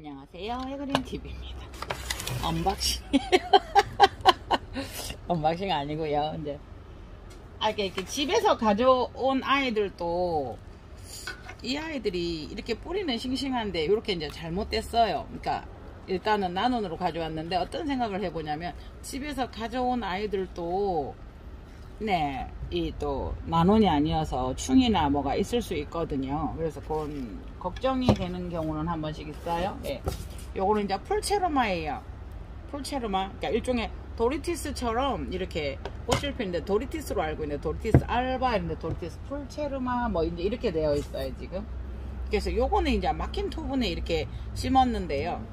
안녕하세요, 해그린TV입니다. 언박싱 언박싱 아니고요. 이제 이렇게 집에서 가져온 아이들도 이 아이들이 이렇게 뿌리는 싱싱한데 이렇게 이제 잘못됐어요. 그러니까 일단은 나눔으로 가져왔는데 어떤 생각을 해보냐면, 집에서 가져온 아이들도 이 또 나눔이 아니어서 충이나 뭐가 있을 수 있거든요. 그래서 그건 걱정이 되는 경우는 한 번씩 있어요. 요거는 이제 풀체르마예요. 풀체르마, 그러니까 일종의 도리티스처럼 이렇게 꽃을 피는데 도리티스로 알고 있는데 도리티스 알바 이런데 도리티스 풀체르마 뭐 이제 이렇게 되어 있어요 지금. 그래서 요거는 이제 막힌 토분에 이렇게 심었는데요,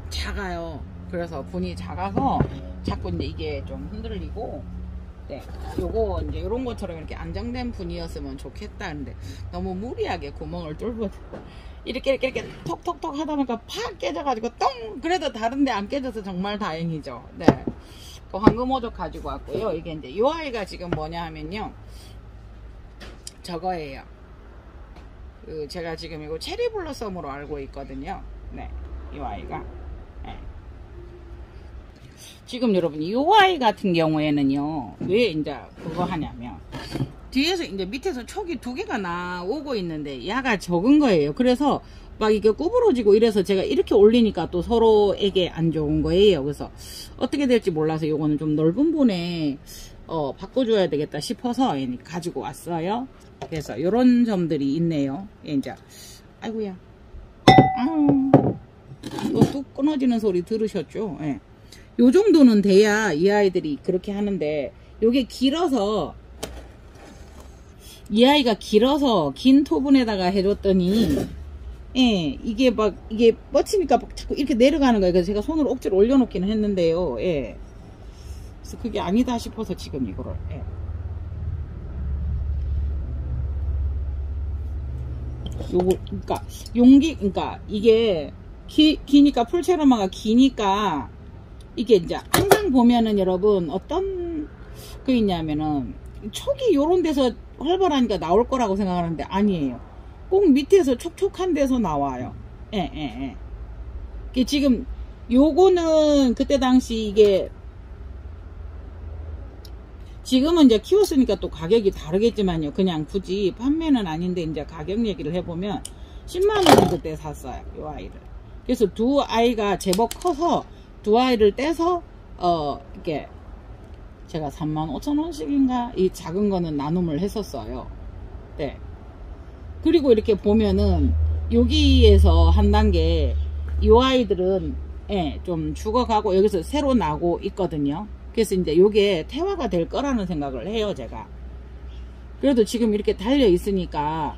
작아요. 그래서 분이 작아서 자꾸 이제 이게 좀 흔들리고, 요거 이제 요런 것처럼 이렇게 안정된 분이었으면 좋겠다. 근데 너무 무리하게 구멍을 뚫고 이렇게 톡톡톡 하다 보니까 팍 깨져가지고 똥! 그래도 다른데 안 깨져서 정말 다행이죠. 그 황금오족 가지고 왔고요. 이게 이제 요 아이가 지금 뭐냐 하면요, 저거예요. 제가 지금 이거 체리블러썸으로 알고 있거든요. 요 아이가. 지금 여러분 이 아이 같은 경우에는요, 왜 이제 그거 하냐면, 뒤에서 이제 밑에서 촉이 두 개가 나오고 있는데 야가 적은 거예요. 그래서 막 이게 구부러지고 이래서 제가 이렇게 올리니까 또 서로에게 안 좋은 거예요. 그래서 어떻게 될지 몰라서 요거는 좀 넓은 분에 바꿔줘야 되겠다 싶어서 가지고 왔어요. 그래서 요런 점들이 있네요. 이제 아이고야, 뚝 끊어지는 소리 들으셨죠? 요 정도는 돼야 이 아이들이 그렇게 하는데, 요게 길어서, 이 아이가 길어서 긴 토분에다가 해줬더니, 이게 막, 이게 뻗치니까 자꾸 이렇게 내려가는 거예요. 그래서 제가 손으로 억지로 올려놓기는 했는데요. 그래서 그게 아니다 싶어서 지금 이거를, 요거, 그러니까, 그러니까 이게 기니까, 풀체르마가 기니까, 이게 이제 항상 보면은 여러분 어떤 그 있냐면은 촉이 요런 데서 활발하니까 나올 거라고 생각하는데 아니에요. 꼭 밑에서 촉촉한 데서 나와요. 이게 지금 요거는 그때 당시 이게 지금은 이제 키웠으니까 또 가격이 다르겠지만요, 그냥 굳이 판매는 아닌데 이제 가격 얘기를 해보면 10만원을 그때 샀어요, 요 아이를. 그래서 두 아이가 제법 커서 두 아이를 떼서 이게 제가 35,000원씩인가 이 작은 거는 나눔을 했었어요. 그리고 이렇게 보면은 여기에서 한 단계 이 아이들은 좀 죽어가고 여기서 새로 나고 있거든요. 그래서 이제 요게 태화가 될 거라는 생각을 해요, 제가. 그래도 지금 이렇게 달려 있으니까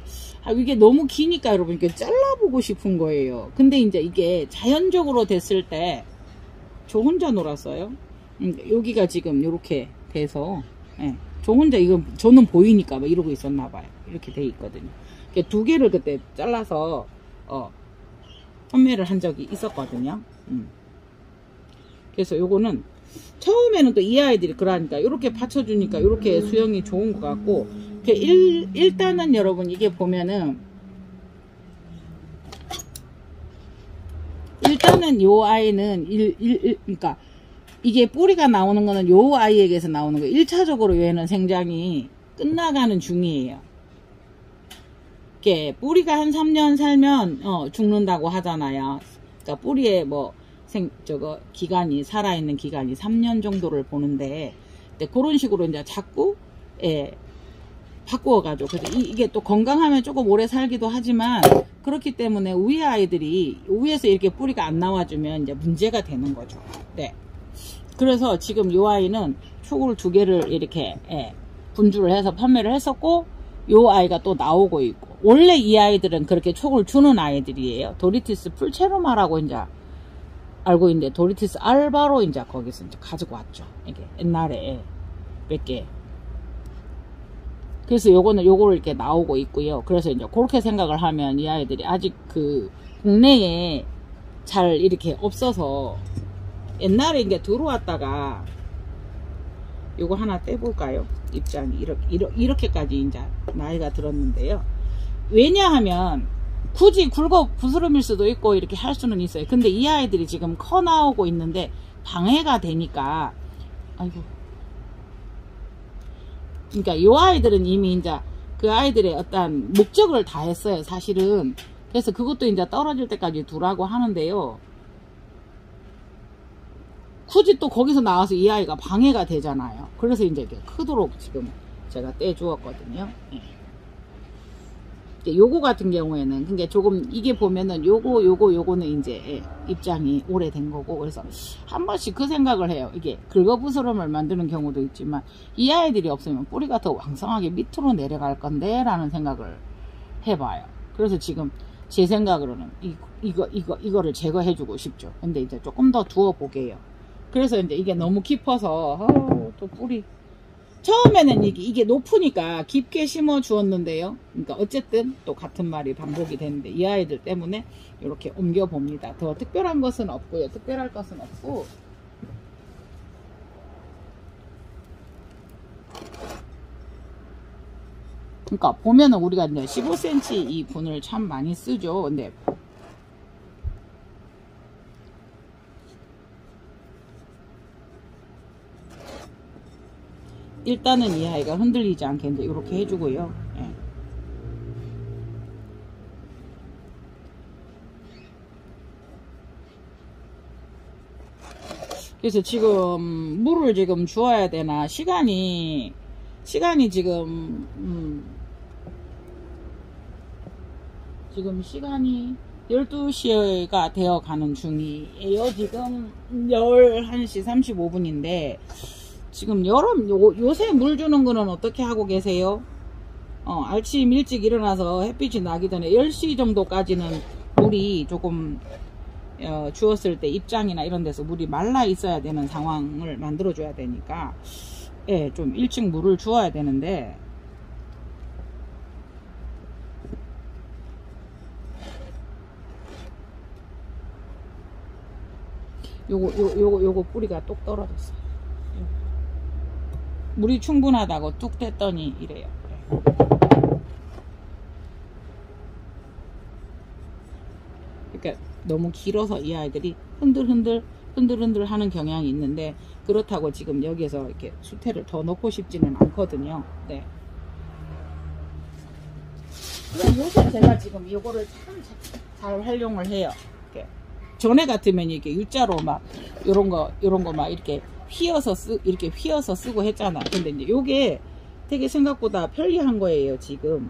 이게 너무 기니까 여러분 이렇게 잘라보고 싶은 거예요. 근데 이제 이게 자연적으로 됐을 때 저 혼자 놀았어요. 여기가 지금 이렇게 돼서, 저 혼자 이거 저는 보이니까 막 이러고 있었나 봐요. 이렇게 돼 있거든요. 두 개를 그때 잘라서 판매를 한 적이 있었거든요. 그래서 요거는 처음에는 또 이 아이들이 그러니까 이렇게 받쳐주니까 이렇게 수영이 좋은 것 같고, 일단은 여러분 이게 보면은 일단은 요 아이는 그러니까 이게 뿌리가 나오는 거는 요 아이에게서 나오는 거예요. 1차적으로 얘는 생장이 끝나가는 중이에요. 이게 뿌리가 한 3년 살면 죽는다고 하잖아요. 그러니까 뿌리에 뭐 기간이 살아있는 기간이 3년 정도를 보는데, 그런 식으로 이제 자꾸 바꾸어가지고, 그래서 이게 또 건강하면 조금 오래 살기도 하지만, 그렇기 때문에 위에 아이들이 위에서 이렇게 뿌리가 안 나와주면 이제 문제가 되는 거죠. 그래서 지금 이 아이는 촉을 두 개를 이렇게 분주를 해서 판매를 했었고, 이 아이가 또 나오고 있고, 원래 이 아이들은 그렇게 촉을 주는 아이들이에요. 도리티스 풀체르마라고 이제 알고 있는데, 도리티스 알바로 이제 거기서 이제 가지고 왔죠. 이게 옛날에 몇 개. 그래서 요거를 이렇게 나오고 있고요. 그래서 이제 그렇게 생각을 하면 이 아이들이 아직 그 국내에 잘 이렇게 없어서, 옛날에 이게 들어왔다가 요거 하나 떼볼까요? 입장이 이렇게까지 이제 나이가 들었는데요. 왜냐하면 굳이 굵어 부스럼일 수도 있고 이렇게 할 수는 있어요. 근데 이 아이들이 지금 커 나오고 있는데 방해가 되니까, 아이고. 그러니까 이 아이들은 이미 이제 그 아이들의 어떤 목적을 다 했어요, 사실은. 그래서 그것도 이제 떨어질 때까지 두라고 하는데요. 굳이 또 거기서 나와서 이 아이가 방해가 되잖아요. 그래서 이제 이렇게 크도록 지금 제가 떼주었거든요. 예. 요거 같은 경우에는, 그게 조금, 이게 보면은 요거는 이제 입장이 오래된 거고, 그래서 한 번씩 그 생각을 해요. 이게 긁어부스럼을 만드는 경우도 있지만, 이 아이들이 없으면 뿌리가 더 왕성하게 밑으로 내려갈 건데, 라는 생각을 해봐요. 그래서 지금 제 생각으로는 이거를 제거해주고 싶죠. 근데 이제 조금 더 두어보게요. 그래서 이제 이게 너무 깊어서, 또 뿌리. 처음에는 이게 높으니까 깊게 심어 주었는데요. 그러니까 어쨌든 또 같은 말이 반복이 되는데, 이 아이들 때문에 이렇게 옮겨 봅니다. 더 특별한 것은 없고요. 특별할 것은 없고. 그러니까 보면은 우리가 이제 15cm 이 분을 참 많이 쓰죠. 근데 일단은 이 아이가 흔들리지 않게 이제 이렇게 해주고요. 예. 그래서 지금 물을 지금 주어야 되나, 시간이 지금 지금 시간이 12시가 되어 가는 중이에요. 지금 11시 35분인데 지금 요새 물 주는 거는 어떻게 하고 계세요? 아침 일찍 일어나서 햇빛이 나기 전에 10시 정도까지는 물이 조금 주었을 때 입장이나 이런 데서 물이 말라 있어야 되는 상황을 만들어 줘야 되니까, 예, 좀 일찍 물을 주어야 되는데, 요거 뿌리가 똑 떨어졌어요. 물이 충분하다고 뚝 뗐더니 이래요. 그러니까 너무 길어서 이 아이들이 흔들흔들 하는 경향이 있는데, 그렇다고 지금 여기에서 이렇게 수태를 더 넣고 싶지는 않거든요. 네. 요새 제가 지금 요거를 참 잘 활용을 해요. 이렇게. 전에 같으면 이렇게 U자로 막 요런 거 막 이렇게 이렇게 휘어서 쓰고 했잖아. 근데 이제 요게 되게 생각보다 편리한 거예요, 지금.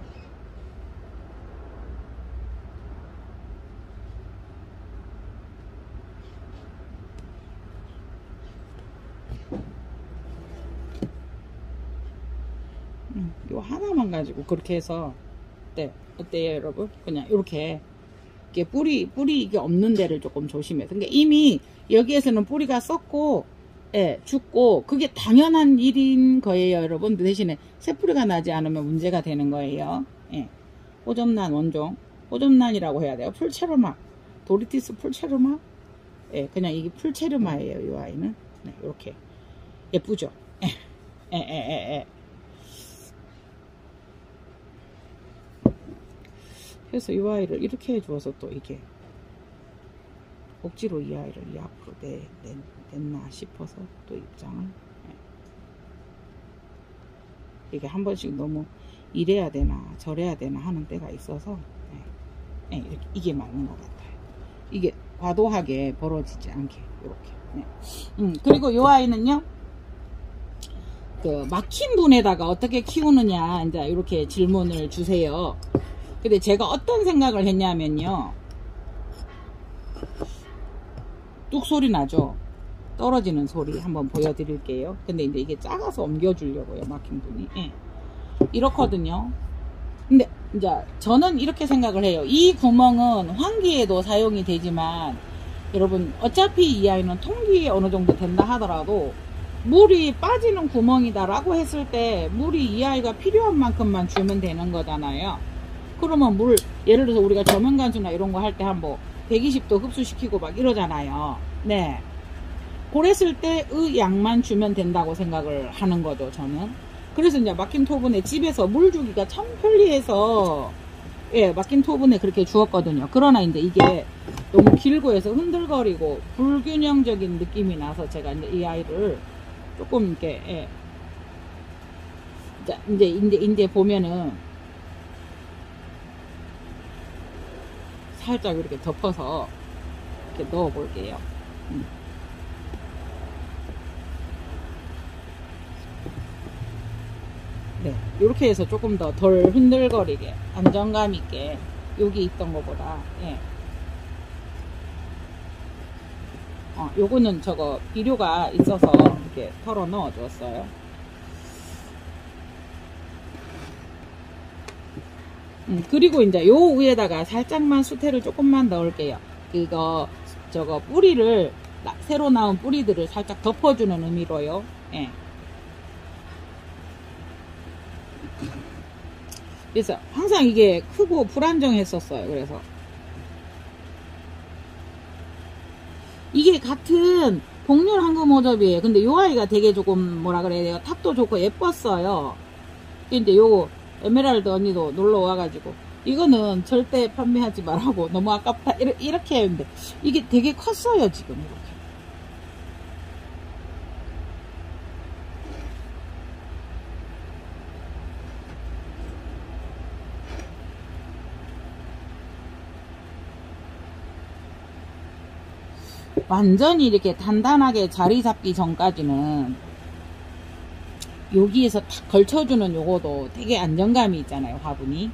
요 하나만 가지고 그렇게 해서, 네, 어때요, 여러분? 그냥 이렇게 뿌리 이게 없는 데를 조금 조심해서. 그러니까 이미 여기에서는 뿌리가 썩고, 예, 죽고, 그게 당연한 일인 거예요, 여러분. 대신에 새뿌리가 나지 않으면 문제가 되는 거예요. 예. 호접란 원종, 호접란이라고 해야 돼요. 풀체르마, 도리티스 풀체르마. 예, 그냥 이게 풀체르마예요, 이 아이는. 네, 이렇게 예쁘죠. 예. 그래서 이 아이를 이렇게 해주어서 또 이게 억지로 이 아이를 이 앞으로 냈나 싶어서 또 입장을, 이게 한 번씩 너무 이래야 되나 저래야 되나 하는 때가 있어서, 이렇게 이게 맞는 것 같아요. 이게 과도하게 벌어지지 않게 이렇게. 그리고 이 아이는요, 그 막힌 분에다가 어떻게 키우느냐 이제 이렇게 질문을 주세요. 근데 제가 어떤 생각을 했냐면요, 뚝 소리 나죠? 떨어지는 소리 한번 보여드릴게요. 근데 이제 이게 작아서 옮겨주려고요, 막힌 분이. 예. 이렇거든요. 근데 이제 저는 이렇게 생각을 해요. 이 구멍은 환기에도 사용이 되지만, 여러분 어차피 이 아이는 통기에 어느 정도 된다 하더라도 물이 빠지는 구멍이다 라고 했을 때 물이 이 아이가 필요한 만큼만 주면 되는 거잖아요. 그러면 물, 예를 들어서 우리가 저면간수나 이런 거 할 때 한 뭐 120도 흡수시키고 막 이러잖아요. 네. 그랬을 때의 양만 주면 된다고 생각을 하는 거죠, 저는. 그래서 이제 막힌 토분에 집에서 물 주기가 참 편리해서 예, 막힌 토분에 그렇게 주었거든요. 그러나 이제 이게 너무 길고 해서 흔들거리고 불균형적인 느낌이 나서 제가 이제 이 아이를 조금 이렇게, 예. 자, 이제 보면은 살짝 이렇게 덮어서 이렇게 넣어 볼게요. 네, 이렇게 해서 조금 더 덜 흔들거리게 안정감 있게 여기 있던 것보다, 예. 요거는 저거 비료가 있어서 이렇게 털어 넣어 줬어요. 그리고 이제 요 위에다가 살짝만 수태를 조금만 넣을게요. 그거 저거 뿌리를 새로 나온 뿌리들을 살짝 덮어주는 의미로요. 예. 그래서 항상 이게 크고 불안정했었어요. 그래서 이게 같은 복륜 황금 호접이에요. 근데 요 아이가 되게 조금 뭐라 그래야 돼요, 탑도 좋고 예뻤어요. 근데 요거 에메랄드 언니도 놀러 와가지고 이거는 절대 판매하지 말라고, 너무 아깝다 이렇게 했는데 이게 되게 컸어요 지금. 이렇게 완전히 이렇게 단단하게 자리 잡기 전까지는 여기에서 탁 걸쳐주는 요거도 되게 안정감이 있잖아요, 화분이.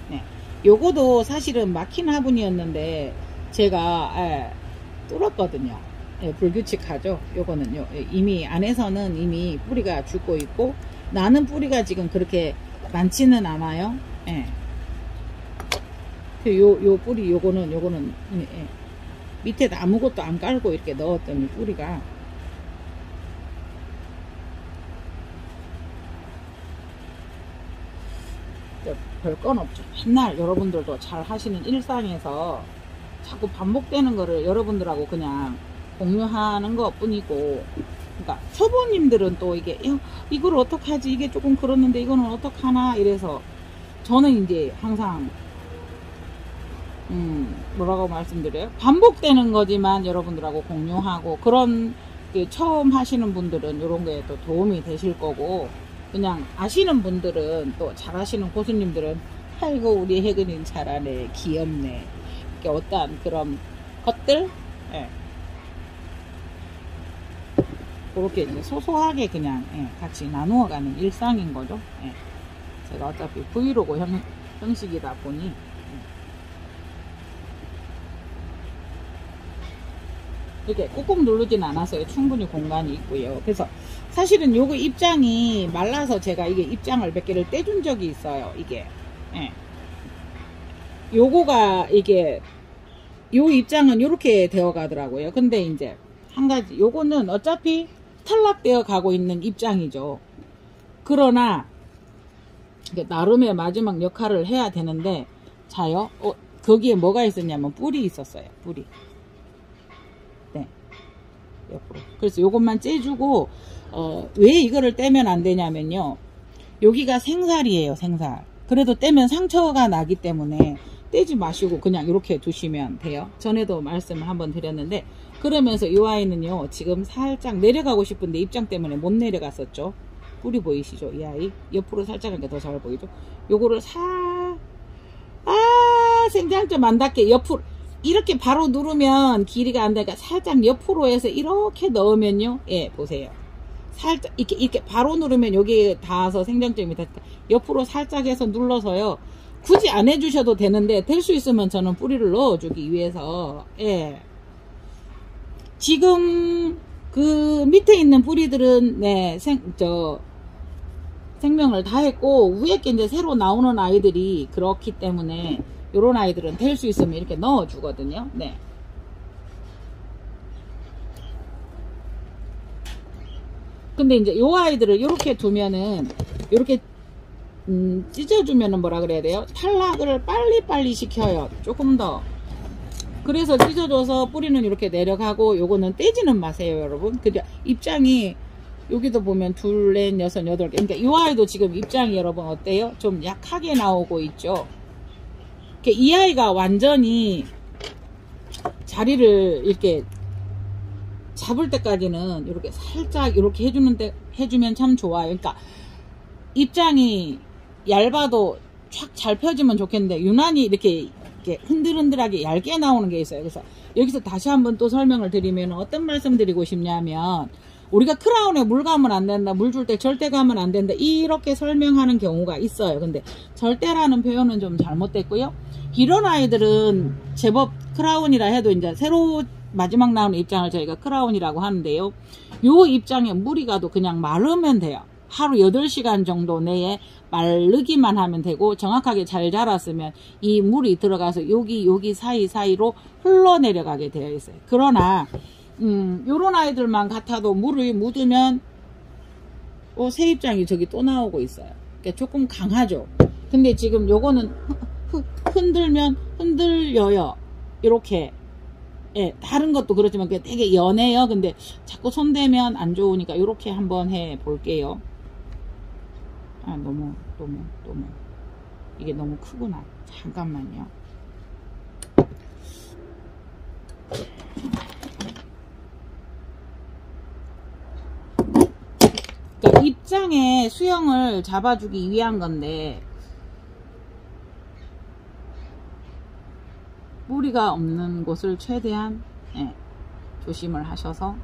네. 요거도 사실은 막힌 화분이었는데 제가, 예, 뚫었거든요. 예, 불규칙하죠. 요거는요. 예, 이미 안에서는 이미 뿌리가 죽고 있고 나는 뿌리가 지금 그렇게 많지는 않아요. 예. 요 뿌리 요거는 예. 밑에다 아무것도 안 깔고 이렇게 넣었더니 뿌리가 별건 없죠. 맨날 여러분들도 잘 하시는 일상에서 자꾸 반복되는 거를 여러분들하고 그냥 공유하는 것 뿐이고, 그러니까 초보님들은 또 이게 이걸 어떡하지, 이게 조금 그렇는데 이거는 어떡하나 이래서 저는 이제 항상 뭐라고 말씀드려요? 반복되는 거지만 여러분들하고 공유하고, 그런 그 처음 하시는 분들은 이런 거에 또 도움이 되실 거고, 그냥 아시는 분들은 또 잘하시는 고수님들은 아이고 우리 혜근이 잘하네, 귀엽네, 이렇게 어떠한 그런 것들, 예. 그렇게 이제 소소하게 그냥, 예, 같이 나누어가는 일상인 거죠. 예. 제가 어차피 브이로그 형식이다 보니 이렇게 꾹꾹 누르진 않았어요. 충분히 공간이 있고요. 그래서 사실은 요거 입장이 말라서 제가 이게 입장을 몇 개를 떼준 적이 있어요. 이게, 예. 요거가 이게 요 입장은 요렇게 되어 가더라고요. 근데 이제 한 가지, 요거는 어차피 탈락되어 가고 있는 입장이죠. 그러나 나름의 마지막 역할을 해야 되는데, 자요, 거기에 뭐가 있었냐면 뿔이 있었어요. 뿔이. 네. 옆으로. 그래서 요것만 째주고, 왜 이거를 떼면 안 되냐면요, 여기가 생살이에요. 생살. 그래도 떼면 상처가 나기 때문에 떼지 마시고 그냥 이렇게 두시면 돼요. 전에도 말씀을 한번 드렸는데, 그러면서 이 아이는요 지금 살짝 내려가고 싶은데 입장 때문에 못 내려갔었죠. 뿔이 보이시죠? 이 아이 옆으로 살짝 하니까 더 잘 보이죠? 요거를 생장점 안 닿게 옆으로 이렇게 바로 누르면 길이가 안 되니까 살짝 옆으로 해서 이렇게 넣으면요, 예, 보세요. 살짝 이렇게 바로 누르면 여기 닿아서 생장점이 닿으니까 옆으로 살짝 해서 눌러서요, 굳이 안 해주셔도 되는데 될 수 있으면 저는 뿌리를 넣어주기 위해서, 예, 지금 그 밑에 있는 뿌리들은 네, 생명을 다했고, 위에 게 이제 새로 나오는 아이들이 그렇기 때문에 요런 아이들은 될 수 있으면 이렇게 넣어 주거든요. 네. 근데 이제 요 아이들을 요렇게 두면은, 요렇게 찢어주면은 뭐라 그래야 돼요? 탈락을 빨리빨리 시켜요. 조금 더. 그래서 찢어줘서 뿌리는 이렇게 내려가고, 요거는 떼지는 마세요, 여러분. 그죠? 입장이 여기도 보면 둘, 넷, 여섯, 여덟 개. 그러니까 이 아이도 지금 입장이 여러분 어때요? 좀 약하게 나오고 있죠. 이 아이가 완전히 자리를 이렇게 잡을 때까지는 이렇게 살짝 이렇게 해주면 참 좋아요. 그러니까 입장이 얇아도 촥 잘 펴지면 좋겠는데 유난히 이렇게 흔들흔들하게 얇게 나오는 게 있어요. 그래서 여기서 다시 한번 또 설명을 드리면 어떤 말씀 드리고 싶냐면, 우리가 크라운에 물 가면 안 된다, 물 줄 때 절대 가면 안 된다, 이렇게 설명하는 경우가 있어요. 근데 절대라는 표현은 좀 잘못됐고요. 이런 아이들은 제법 크라운이라 해도 이제 새로 마지막 나오는 입장을 저희가 크라운이라고 하는데요. 요 입장에 물이 가도 그냥 마르면 돼요. 하루 8시간 정도 내에 마르기만 하면 되고, 정확하게 잘 자랐으면 이 물이 들어가서 여기 사이사이로 흘러내려가게 되어 있어요. 그러나 요런 아이들만 같아도 물이 묻으면 새 입장이 저기 또 나오고 있어요. 그러니까 조금 강하죠. 근데 지금 요거는 흔들면 흔들려요. 이렇게. 예, 다른 것도 그렇지만 되게 연해요. 근데 자꾸 손대면 안 좋으니까 이렇게 한번 해 볼게요. 아, 너무 이게 너무 크구나. 잠깐만요. 그러니까 입장에 수영을 잡아주기 위한 건데, 뿌리가 없는 곳을 최대한 조심을 하셔서,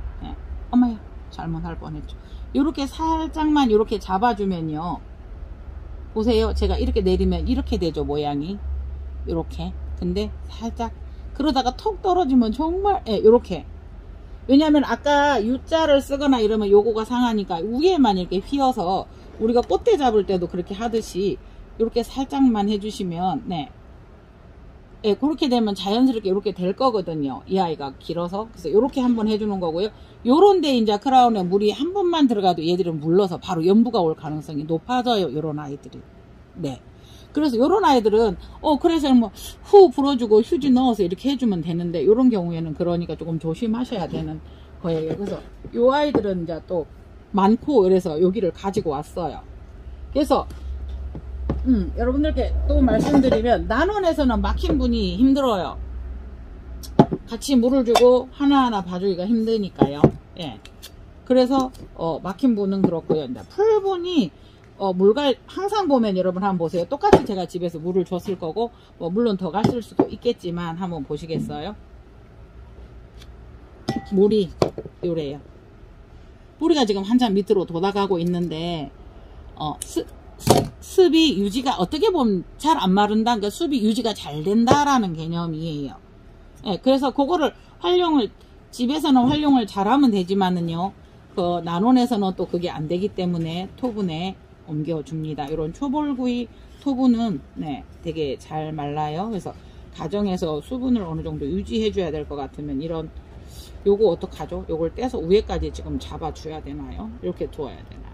어머야, 잘못할 뻔했죠. 이렇게 살짝만 이렇게 잡아주면요, 보세요. 제가 이렇게 내리면 이렇게 되죠, 모양이. 이렇게. 근데 살짝 그러다가 톡 떨어지면 정말 이렇게. 왜냐면 아까 U자를 쓰거나 이러면 요거가 상하니까 위에만 이렇게 휘어서, 우리가 꽃대 잡을 때도 그렇게 하듯이 이렇게 살짝만 해주시면, 그렇게 되면 자연스럽게 이렇게 될 거거든요. 이 아이가 길어서. 그래서 이렇게 한번 해주는 거고요. 요런데 이제 크라운에 물이 한 번만 들어가도 얘들은 물러서 바로 연부가 올 가능성이 높아져요. 요런 아이들이. 네. 그래서 요런 아이들은 그래서 뭐 후 불어주고 휴지 넣어서 이렇게 해주면 되는데, 요런 경우에는 그러니까 조금 조심하셔야 되는 거예요. 그래서 요 아이들은 이제 또 많고, 그래서 여기를 가지고 왔어요. 그래서 여러분들께 또 말씀드리면, 난원에서는 막힌 분이 힘들어요. 같이 물을 주고 하나하나 봐주기가 힘드니까요. 예. 그래서 막힌 분은 그렇고요. 이제 풀분이 항상 보면 여러분 한번 보세요. 똑같이 제가 집에서 물을 줬을 거고, 물론 더 갔을 수도 있겠지만 한번 보시겠어요? 물이 요래요. 뿌리가 지금 한참 밑으로 돋아가고 있는데, 습이 유지가 어떻게 보면 잘 안 마른다, 그러니까 습이 유지가 잘 된다라는 개념이에요. 그래서 그거를 집에서는 활용을 잘하면 되지만은요, 난원에서는 또 그게 안 되기 때문에 토분에 옮겨줍니다. 이런 초벌구이 토분은 되게 잘 말라요. 그래서 가정에서 수분을 어느 정도 유지해 줘야 될 것 같으면, 요거 어떡하죠? 요걸 떼서 위에까지 지금 잡아줘야 되나요? 이렇게 두어야 되나요?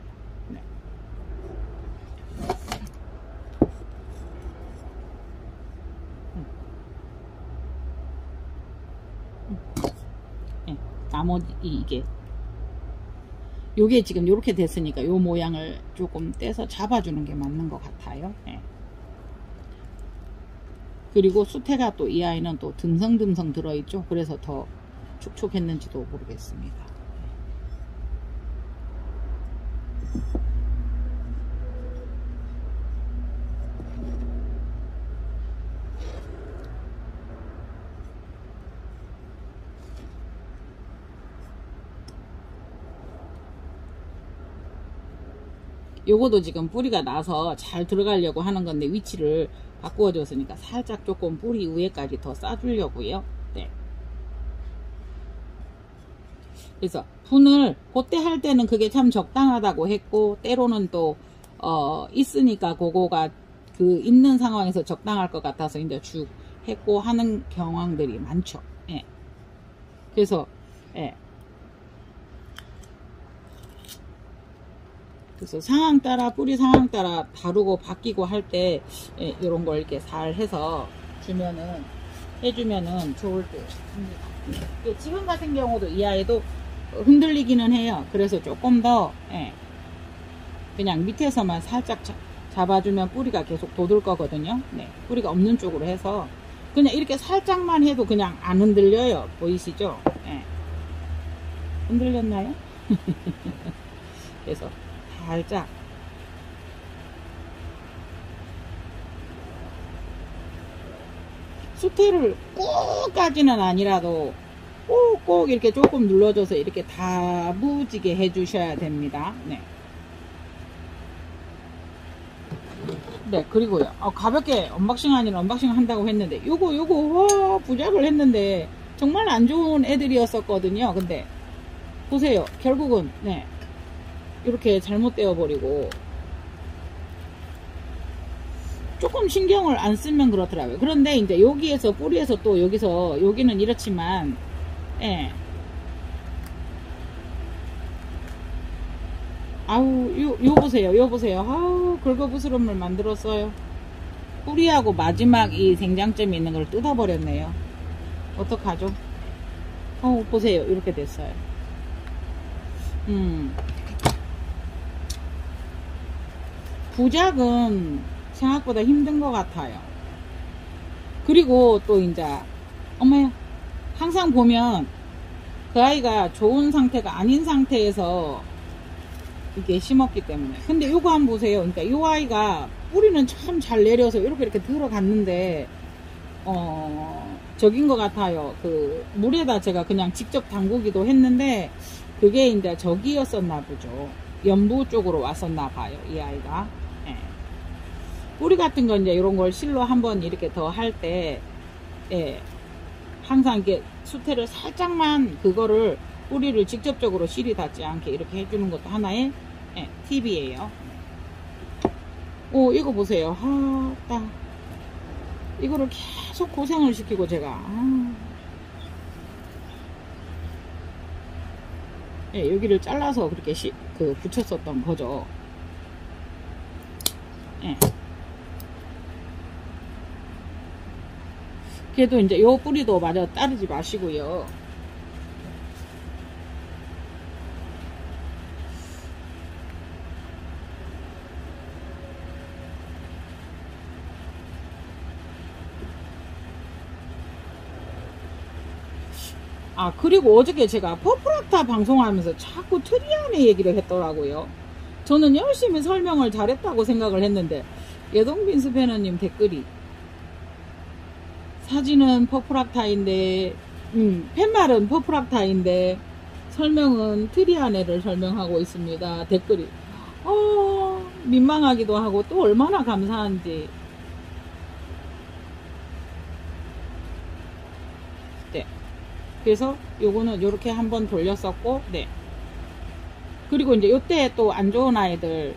나머지 요게 지금 요렇게 됐으니까 요 모양을 조금 떼서 잡아주는 게 맞는 것 같아요. 그리고 수태가 또 이 아이는 또 듬성듬성 들어있죠. 그래서 더 촉촉했는지도 모르겠습니다. 요거도 지금 뿌리가 나서 잘 들어가려고 하는 건데, 위치를 바꾸어 줬으니까 살짝 조금 뿌리 위에까지 더 싸주려고요. 그래서 분을 그때 할 때는 그게 참 적당하다고 했고, 때로는 또 있으니까 그거가 있는 상황에서 적당할 것 같아서 이제 쭉 했고 하는 경황들이 많죠. 그래서 그래서 상황 따라, 뿌리 상황 따라 다르고 바뀌고 할 때 이런 걸 이렇게 잘 해서 해주면은 좋을 듯 합니다. 지금 같은 경우도 이 아이도 흔들리기는 해요. 그래서 조금 더 그냥 밑에서만 살짝 잡아주면 뿌리가 계속 돋을 거거든요. 네, 뿌리가 없는 쪽으로 해서 그냥 이렇게 살짝만 해도 그냥 안 흔들려요. 보이시죠? 네. 흔들렸나요? 그래서 살짝 수태를 꾹까지는 아니라도 꾹꾹 이렇게 조금 눌러줘서 이렇게 다부지게 해주셔야 됩니다. 네. 네, 그리고요. 가볍게 언박싱 아니라 언박싱 한다고 했는데, 요거, 부작을 했는데, 정말 안 좋은 애들이었었거든요. 근데, 보세요. 결국은, 네. 이렇게 잘못되어 버리고, 조금 신경을 안 쓰면 그렇더라고요. 그런데 이제 여기에서, 뿌리에서 또 여기서, 여기는 이렇지만, 예. 아우, 요 보세요. 요 보세요. 아우, 긁어부스럼을 만들었어요. 뿌리하고 마지막 이 생장점이 있는 걸 뜯어버렸네요. 어떡하죠? 보세요. 이렇게 됐어요. 부작은 생각보다 힘든 것 같아요. 그리고 또 이제, 어머야, 항상 보면 그 아이가 좋은 상태가 아닌 상태에서 이게 심었기 때문에. 근데 요거 한번 보세요. 그러니까 요 아이가 뿌리는 참 잘 내려서 이렇게 들어갔는데 적인 것 같아요. 그 물에다 제가 그냥 직접 담그기도 했는데 그게 이제 적이었었나 보죠. 연부 쪽으로 왔었나 봐요. 이 아이가. 예. 뿌리 같은 건 이제 이런 걸 실로 한번 이렇게 더 할 때 예. 항상 이렇게 수태를 살짝만 그거를 뿌리를 직접적으로 실이 닿지 않게 이렇게 해주는 것도 하나의 팁이에요. 이거 보세요. 딱 이거를 계속 고생을 시키고 제가 여기를 잘라서 그렇게 붙였었던 거죠. 그래도 이제 요 뿌리도 마저 따르지 마시고요. 그리고 어저께 제가 퍼플락타 방송하면서 자꾸 트리안의 얘기를 했더라고요. 저는 열심히 설명을 잘했다고 생각을 했는데 예동빈 스패너님 댓글이 사진은 퍼플락타인데 팻말은 퍼플락타인데 설명은 트리안애를 설명하고 있습니다. 댓글이 민망하기도 하고 또 얼마나 감사한지. 네. 그래서 요거는 요렇게 한번 돌렸었고, 네. 그리고 이제 요때 또 안 좋은 아이들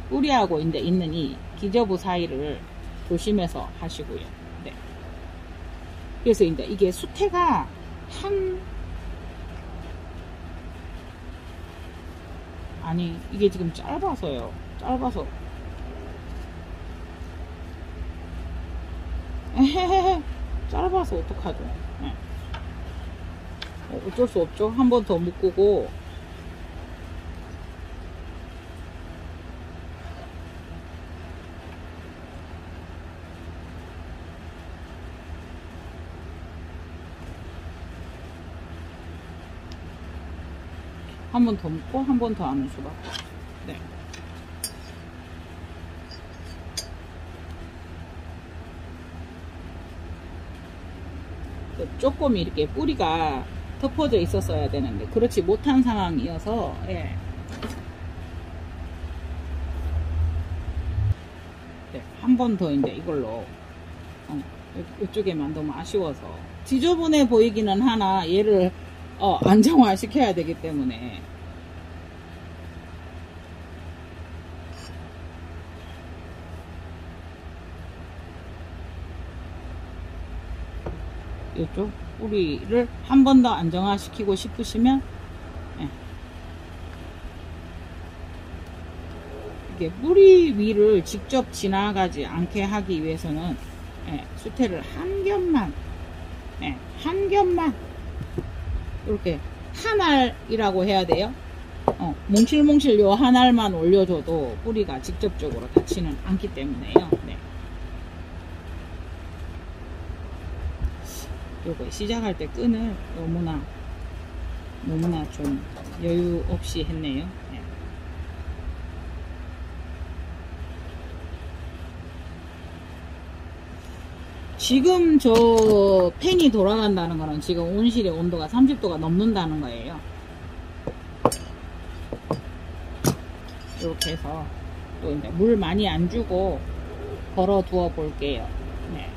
뿌리하고 이제 있는 이 기저부 사이를 조심해서 하시고요. 네. 그래서 이제 이게 수태가 이게 지금 짧아서요. 짧아서 어떡하죠? 네. 어쩔 수 없죠. 한 번 더 묶고 한 번 더 묶고 한 번 더 안을 수밖에. 네. 조금 이렇게 뿌리가 덮어져 있었어야 되는데 그렇지 못한 상황이어서 네, 한 번 더 이제 이걸로 이쪽에만 너무 아쉬워서 지저분해 보이기는 하나 얘를 안정화 시켜야 되기 때문에 이쪽 뿌리를 한 번 더 안정화 시키고 싶으시면 이게 뿌리 위를 직접 지나가지 않게 하기 위해서는 수태를 한 겹만 한 겹만 이렇게 한 알이라고 해야 돼요. 몽실몽실 요 한 알만 올려줘도 뿌리가 직접적으로 닿지는 않기 때문에요. 네. 요거 시작할 때 끈을 너무나 좀 여유 없이 했네요. 네. 지금 저 팬이 돌아간다는 거는 지금 온실의 온도가 30도가 넘는다는 거예요. 이렇게 해서 또 이제 물 많이 안 주고 걸어 두어 볼게요. 네.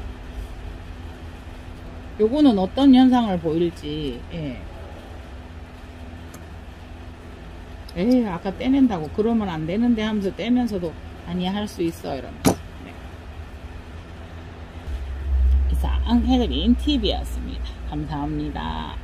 요거는 어떤 현상을 보일지. 예. 에이, 아까 떼낸다고 그러면 안 되는데 하면서 떼면서도 아니야 할 수 있어 이러면서. 네. 이상 해드린 팁이었습니다. 감사합니다.